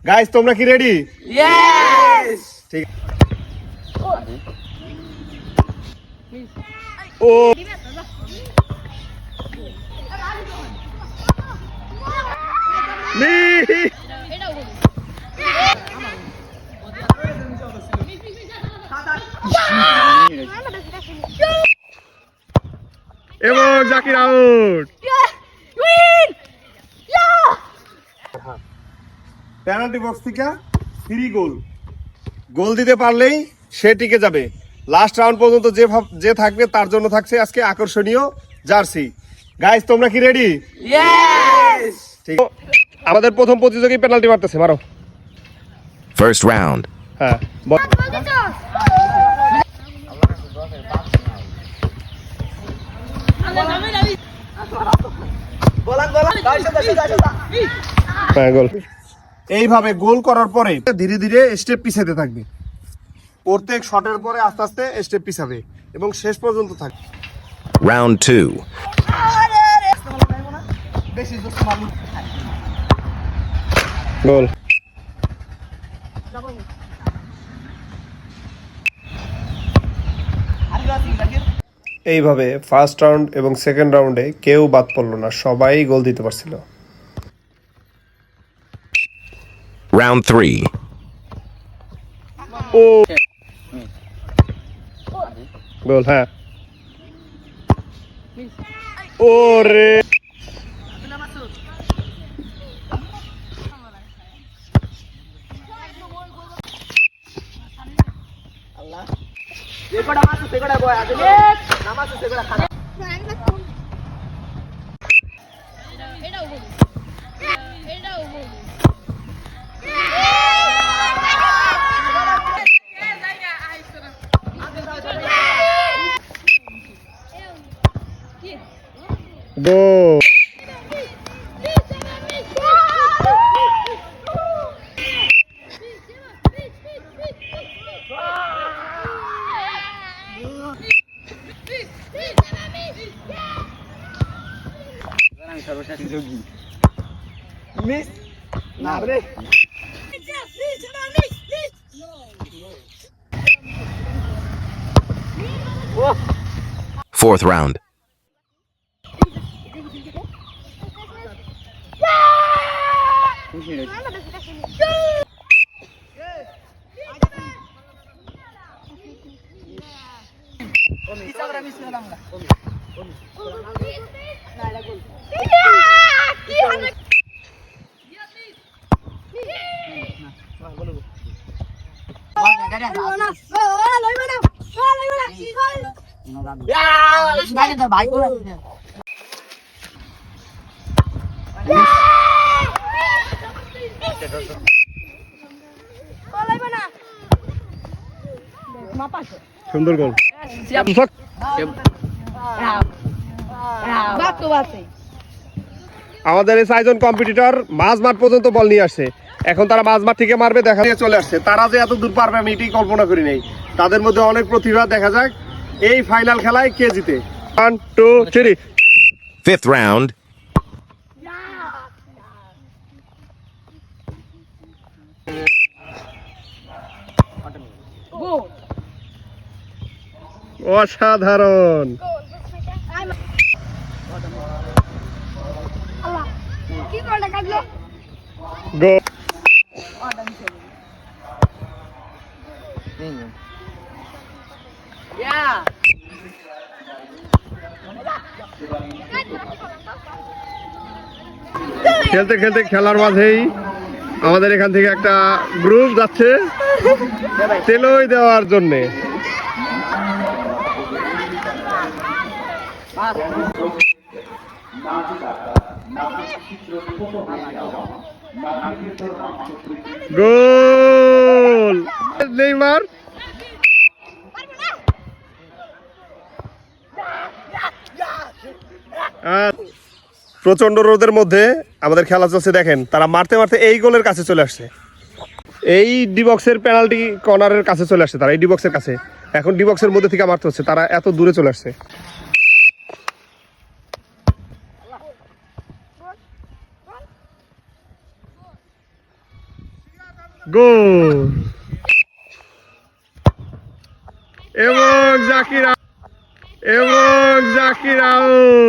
Guys তোমরা কি ready? Yes. ঠিক ও নি এবং জাকির আউট। পেনাল্টি বক্স থেকে 3 গোল গোল দিতে পারলেই সে টিকে যাবে। লাস্ট রাউন্ড পর্যন্ত যে থাকবে তার জন্য থাকছে আজকে আকর্ষণীয় জার্সি। গাইস তোমরা কি রেডি? ইয়েস। ঠিক আমাদের প্রথম প্রতিযোগী পেনাল্টি মারতেছে, মারো। First round. হ্যাঁ গোল। এইভাবে গোল করার পরে ধীরে ধীরে স্টেপ পিছাতে থাকবে। প্রত্যেক শটের পরে আস্তে আস্তে স্টেপ পিছাবে এবং শেষ পর্যন্ত থাকবে। Round 2. গোল। এইভাবে ফার্স্ট রাউন্ড এবং সেকেন্ড রাউন্ডে কেউ বাদ পড়লো না, সবাই গোল দিতে পারছিল। Round 3. ও গোল। হ্যাঁ ওরে গোল। মিস না রে। Fourth round. সুন্দর গোল। আমাদের এই 6 জন কম্পিটিটর মাঝমাঠ পর্যন্ত বল নিয়ে আসছে। এখন তারা মাঝমাঠ থেকে মারবে, দেখা দিয়ে চলে আসছে। তারা যে এত দূর পারবে আমি এটাই কল্পনা করি নাই। তাদের মধ্যে অনেক প্রতিভা, দেখা যাক এই ফাইনাল খেলায় কে জিতে। 1 2 3 Fifth round. অসাধারণ গোল। খেলতে খেলতে খেলার মাঝেই আমাদের এখান থেকে একটা গ্রুপ যাচ্ছে তেলই দেওয়ার জন্যে। গোল নেইমার। প্রচন্ড রোদের মধ্যে আমাদের খেলা চলছে, দেখেন তারা মারতে মারতে এই গোলের কাছে চলে আসছে। এই ডি বক্সের পেনাল্টি কর্নারের কাছে চলে আসছে তারা, এই ডি বক্সের কাছে। এখন ডি বক্সের মধ্যে থেকে মারতে হচ্ছে, তারা এত দূরে চলে আসছে। গোল এবং জাকির আউট।